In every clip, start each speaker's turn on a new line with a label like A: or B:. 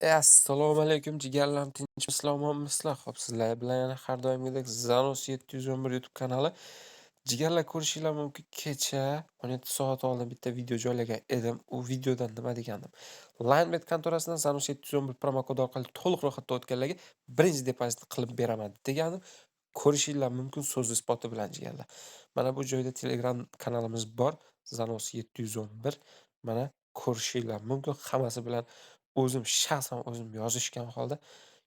A: Assalomu alaykum jigarlarim, tinchmisizlar, omonmisizlar? Xo'p, sizlar bilan yana har doimgidek Zanos 711 YouTube kanali. Jigarlar, ko'rishinglar mumkin, kecha 17 soat oldin bitta video joylagan edim. U videodan nima degandim? Linebet kontorasidan Zanos 711 promokod orqali to'liq ro'yxatdan o'tganlarga birinchi depozit qilib beraman degandim. Ko'rishinglar mumkin so'z isboti bilan jigarlar. Mana bu joyda Telegram kanalimiz bor, Zanos 711. Mana ko'rishinglar mumkin. Hammasi bilan shaxsan o'zim yozishgan holda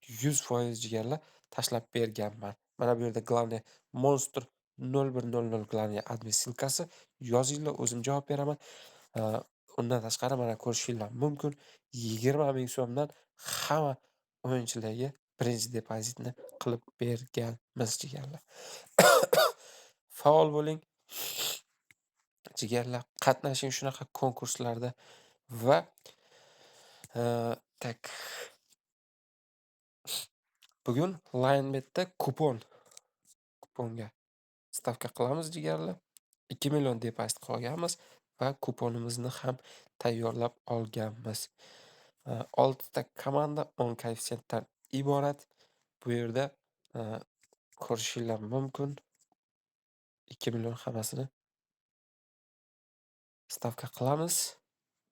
A: 100% jigarlar tashlab berganman. Mana bu yerda главное Monster 0100 главный admin silkasi, yozinglar, o'zim javob beraman. A, undan tashqari mana ko'rishinglar mumkin 20 ming so'mdan hamma o'yinchilarga birinchi depozitni qilib berganmiz jigarlar. Faol bo'ling jigarlar, qatnashing shunaqa konkurslarda va tak bugun Linebet'da kuponga stavka qilamiz jigarlar. 2 million depozit qilganmiz va kuponimizni ham tayyorlab olganmiz. 6 ta komanda 10 koeffitsiyentdan iborat. Bu yerda ko'rishinglar mumkin. 2 million hammasini stavka qilamiz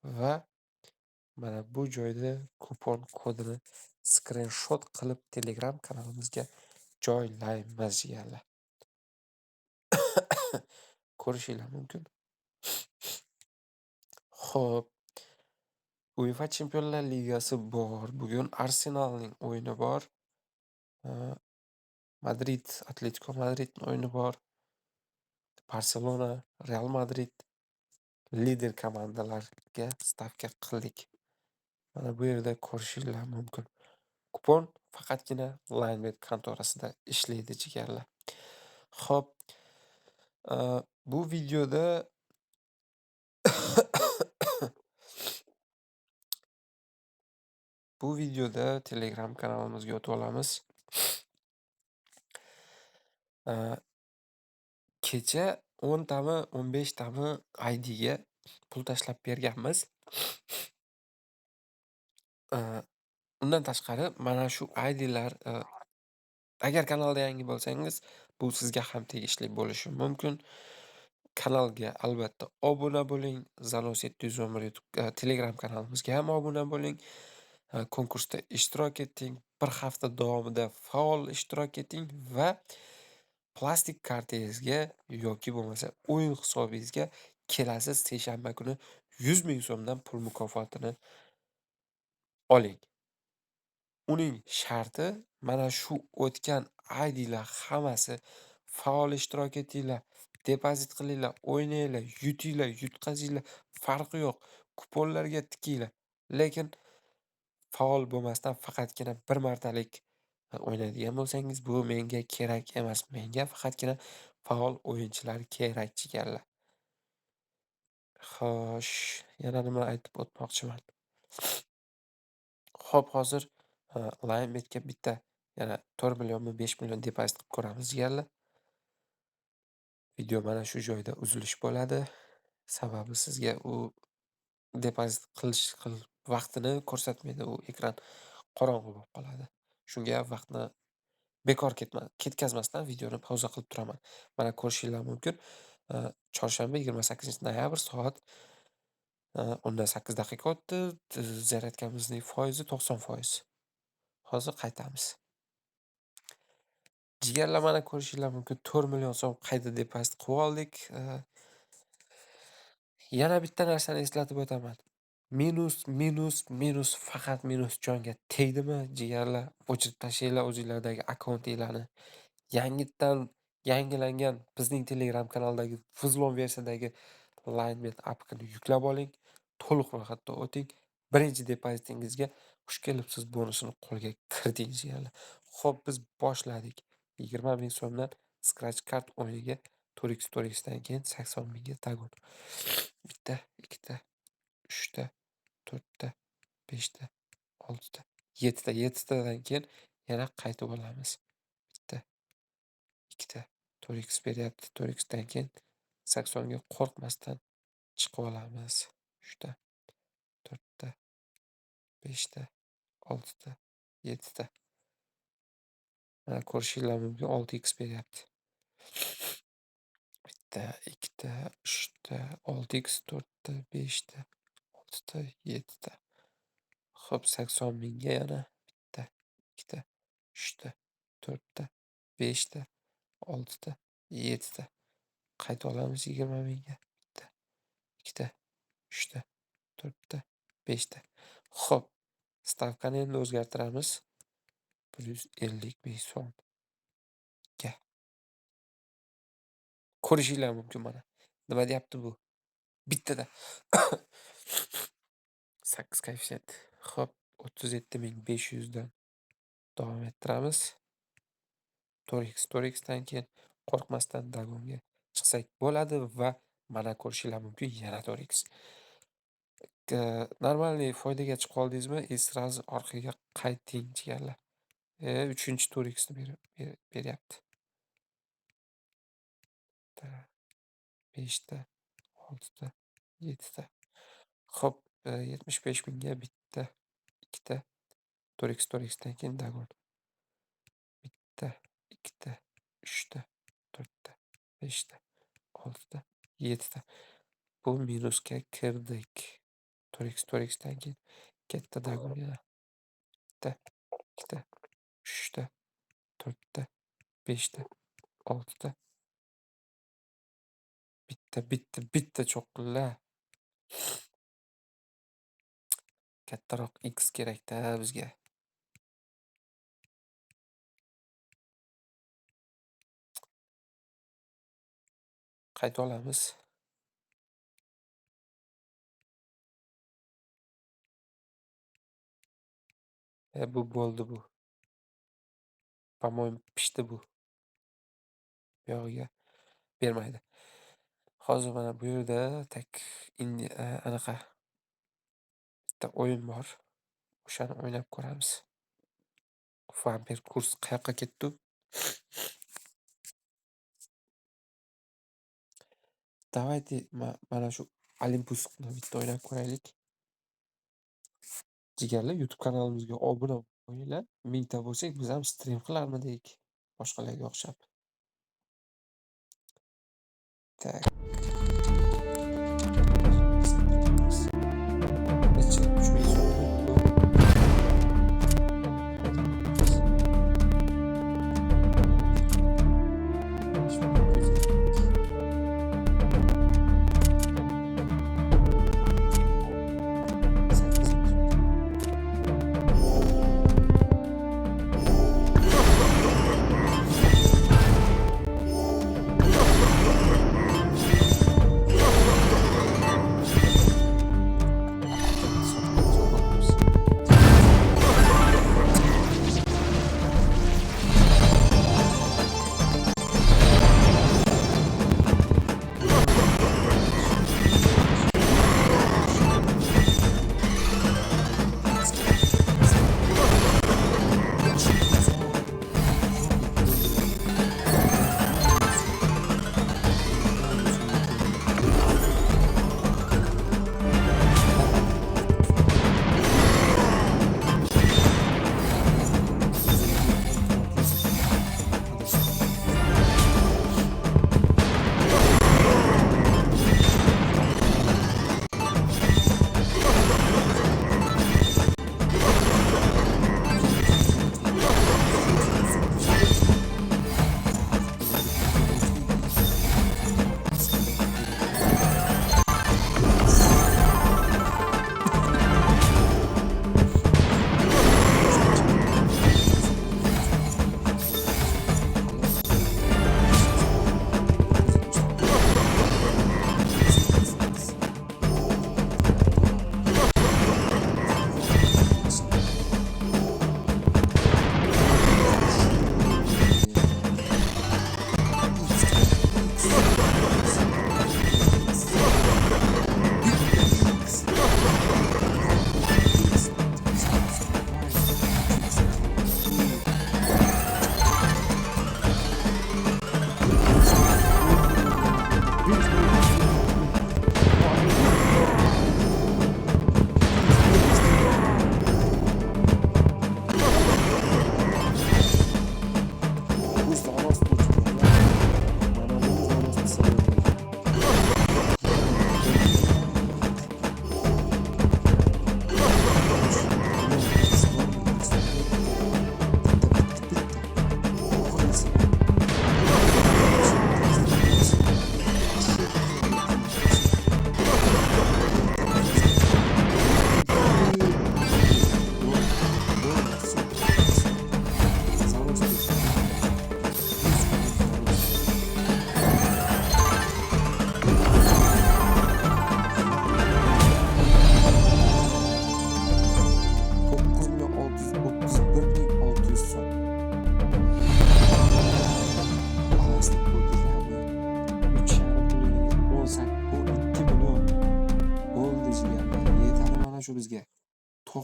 A: va mana bu joyda kupon kodini skrinshot qilib Telegram kanalimizga joylaymiz jigarlar. Ko'rishinglar mumkin. Xo'p, UEFA Chempionlar Ligasi bor. Bugun Arsenalning o'yini bor. Madrid, Atletico Madridning o'yini bor. Barselona, Real Madrid lider komandalarga stavka qildik. Mana bu yerda ko'rishinglar mumkin. Kupon faqatgina Linebet kontorasida ishlaydi jigarlar. Xo'p, bu videoda Telegram kanalimizga o'tib olamiz. Kecha 10 tami, 15 tami IDga pul tashlab berganmiz. Undan tashqari mana shu IDlar, agar kanalda yangi bo'lsangiz, bu sizga ham tegishli bo'lishi mumkin. Kanalga albatta obuna bo'ling. Zanos 711 YouTube Telegram kanalimizga ham obuna bo'ling. Konkursda ishtirok eting. Bir hafta davomida faol ishtirok eting va plastik kartangizga yoki bo'lmasa o'yin hisobingizga kelasi seshanba kuni 100 ming so'mdan pul mukofotini oling. Uning sharti mana shu o'tgan IDlar hammasi faol ishtirok etinglar, depozit qilinglar, o'ynanglar, yutinglar, yutqazinglar, farqi yo'q. Kuponlarga tikinglar. Lekin faol bo'lmasdan faqatgina bir martalik o'ynaydigan bo'lsangiz, bu menga kerak emas. Menga faqatgina faol o'yinchilar kerak jigarlar. Xo'sh, yana nima aytib o'tmoqchiman? Xo'p, hozir Linebetga bitta yana 4 millionmi, 5 million depozit qilib ko'ramiz jigarlar. Video mana shu joyda uzilish bo'ladi. Sababi sizga u depozit qilish vaqtini ko'rsatmaydi. U ekran qorong'u bo'lib qoladi. Shunga vaqtni bekor ketkazmasdan videoni pauza qilib turaman. Mana ko'rishinglar mumkin. Chorshanba 28 noyabr soat 8 daqiqa o'tdi. Zaryadkamizning foizi 90%. Hozir qaytamiz. Jigarlar, mana ko'rishinglar mumkin. 4 million so'm qayta depozit qilib oldik. Yana bitta narsani eslatib o'taman. Minus, faqat minus jonga tegdimi jigarlar? O'chirib tashlanglar o'zinglardagi akkauntinglarni. Yangilangan bizning Telegram kanalidagi Fuzlon versiyadagi Linebet appini yuklab oling. To'liq ro'yxatdan o'ting. Birinchi depozitingizga xush kelibsiz bonusini qo'lga kiriting jigarlar. Xo'p, biz boshladik. 20 ming so'mdan Scratch Card o'yiniga 4x dan keyin 80 mingga tagon. 1 2 3 4 5 6 7 tadan keyin yana qaytib olamiz. 1 2 4x beryapti. 4x dan keyin 80 ga qo'rqmasdan chiqib olamiz. 3 4 5 6 ta, 7 ta. Mana ko'rishinglar mumkin 6x beryapti. 1 ta, 2 ta, 3 ta, 6x 4 ta, 5 ta, 6 ta, 7 ta. Xo'p, 80 mingga yana 1 ta, 2 ta, 3 ta, 4 ta, 5 ta, 6 ta, 7 ta. Qayta olamiz 20 mingga. 1 ta, 2 ta, 3 ta, 4 ta, 5 ta. Xo'p, stavkani endi o'zgartiramiz. +50 ming so'mga. Ko'rishinglar mumkin mana. Nima deyapti bu? Bittada 8 koeffitsient. Xo'p, 37.500 dan davom ettiramiz. 4x, 4x dan keyin qo'rqmasdan dagonga chiqsak bo'ladi va mana ko'rishinglar mumkin yana 4x. Normalniy foydaga chiqib qoldingizmi, и сразу orqaga qayting jigarlar. 3-chi 4x ni beryapti. 5 ta, 6 ta, 7 ta. Xo'p, 75 mingga bitta, 2 ta, 4x, 4x dan keyin dagon. 1 ta, 2 ta, 3 ta, 4 ta, 5 ta, 6 ta, 7 ta. Bu minusga kirdik. 4x, 4x dan keyin katta dagon yana. 1 ta, 2 ta, 3 ta, 4 ta, 5 ta, 6 ta. Bitta cho'qqillar. Kattaroq X kerakda bizga. Qayta olamiz. Bu bo'ldi bu. По-моему, pishdi bu. Buyog'iga bermaydi. Hozir mana bu yerda anaqa bitta o'yin bor. O'shani o'ynab ko'ramiz. Vampir kurs qayoqqa ketdi? Давайте mana shu Olympusni bitta o'ynab ko'raylik. Jigarlar YouTube kanalimizga obuna bo'linglar. 1000 ta bo'lsak, biz ham stream qilarmidik. Boshqalarga o'xshab. Tak. Necha? 3000 so'm.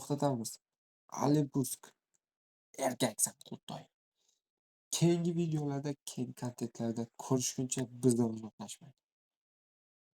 A: to'xtatamiz. Alibusk, erkaksan Qultoy. Keyingi videolarda, keyingi kontentlarda ko'rishguncha bizdan uzoqlashmang.